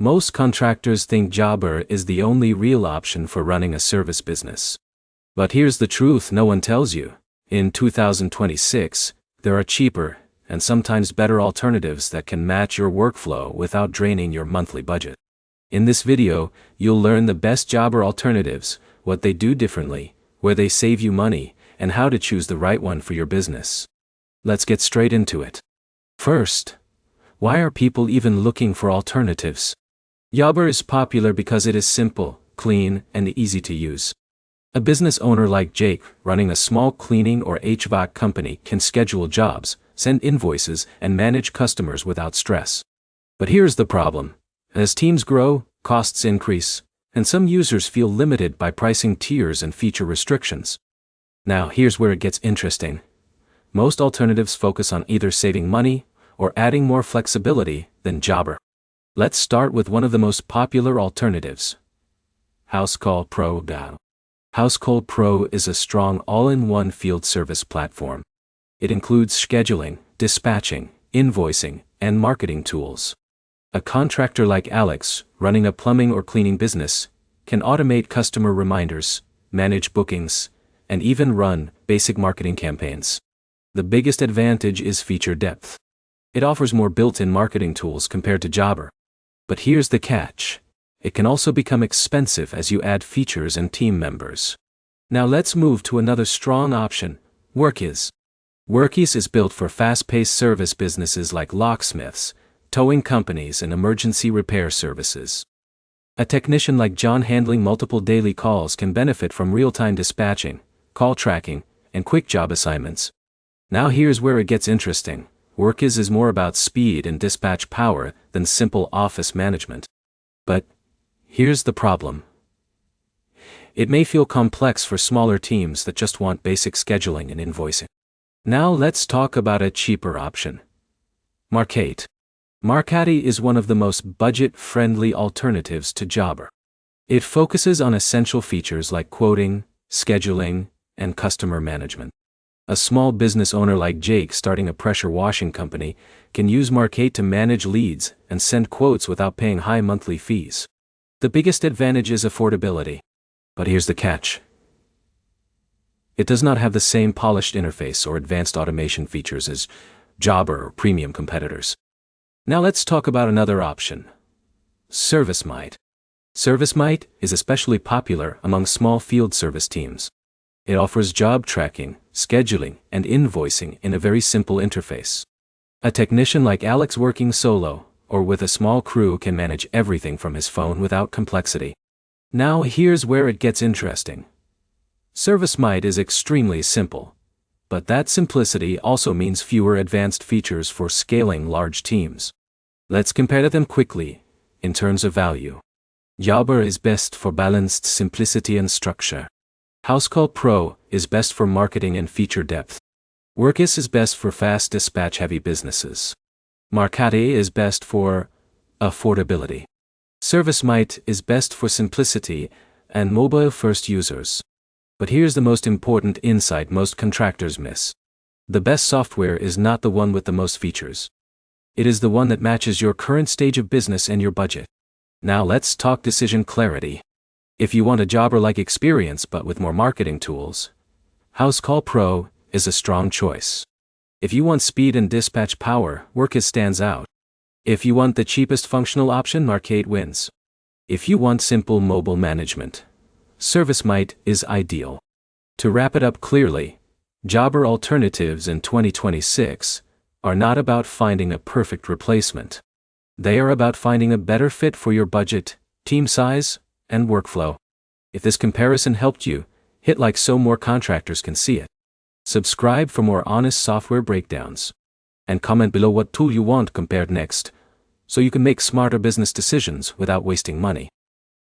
Most contractors think Jobber is the only real option for running a service business. But here's the truth no one tells you. In 2026, there are cheaper and sometimes better alternatives that can match your workflow without draining your monthly budget. In this video, you'll learn the best Jobber alternatives, what they do differently, where they save you money, and how to choose the right one for your business. Let's get straight into it. First, why are people even looking for alternatives? Jobber is popular because it is simple, clean, and easy to use. A business owner like Jake, running a small cleaning or HVAC company, can schedule jobs, send invoices, and manage customers without stress. But here's the problem. As teams grow, costs increase, and some users feel limited by pricing tiers and feature restrictions. Now here's where it gets interesting. Most alternatives focus on either saving money or adding more flexibility than Jobber. Let's start with one of the most popular alternatives. Housecall Pro. Housecall Pro is a strong all-in-one field service platform. It includes scheduling, dispatching, invoicing, and marketing tools. A contractor like Alex, running a plumbing or cleaning business, can automate customer reminders, manage bookings, and even run basic marketing campaigns. The biggest advantage is feature depth. It offers more built-in marketing tools compared to Jobber. But here's the catch. It can also become expensive as you add features and team members. Now let's move to another strong option, Workiz. Workiz is built for fast-paced service businesses like locksmiths, towing companies, and emergency repair services. A technician like John handling multiple daily calls can benefit from real-time dispatching, call tracking, and quick job assignments. Now here's where it gets interesting. Workiz is more about speed and dispatch power than simple office management. But here's the problem. It may feel complex for smaller teams that just want basic scheduling and invoicing. Now let's talk about a cheaper option. Markate. Markate is one of the most budget-friendly alternatives to Jobber. It focuses on essential features like quoting, scheduling, and customer management. A small business owner like Jake starting a pressure washing company can use Markate to manage leads and send quotes without paying high monthly fees. The biggest advantage is affordability. But here's the catch. It does not have the same polished interface or advanced automation features as Jobber or premium competitors. Now let's talk about another option. ServiceMite. ServiceMite is especially popular among small field service teams. It offers job tracking, scheduling, and invoicing in a very simple interface. A technician like Alex working solo or with a small crew can manage everything from his phone without complexity. Now here's where it gets interesting. ServiceMite is extremely simple, but that simplicity also means fewer advanced features for scaling large teams. Let's compare them quickly in terms of value. Jobber is best for balanced simplicity and structure. Housecall Pro is best for marketing and feature depth. Workiz is best for fast dispatch-heavy businesses. Markate is best for affordability. ServiceMite is best for simplicity and mobile-first users. But here's the most important insight most contractors miss. The best software is not the one with the most features. It is the one that matches your current stage of business and your budget. Now let's talk decision clarity. If you want a Jobber-like experience but with more marketing tools, Housecall Pro is a strong choice. If you want speed and dispatch power, Workiz stands out. If you want the cheapest functional option, Markate wins. If you want simple mobile management, ServiceMite is ideal. To wrap it up clearly, Jobber alternatives in 2026 are not about finding a perfect replacement. They are about finding a better fit for your budget, team size, and workflow. If this comparison helped you, hit like so more contractors can see it. Subscribe for more honest software breakdowns. And comment below what tool you want compared next, so you can make smarter business decisions without wasting money.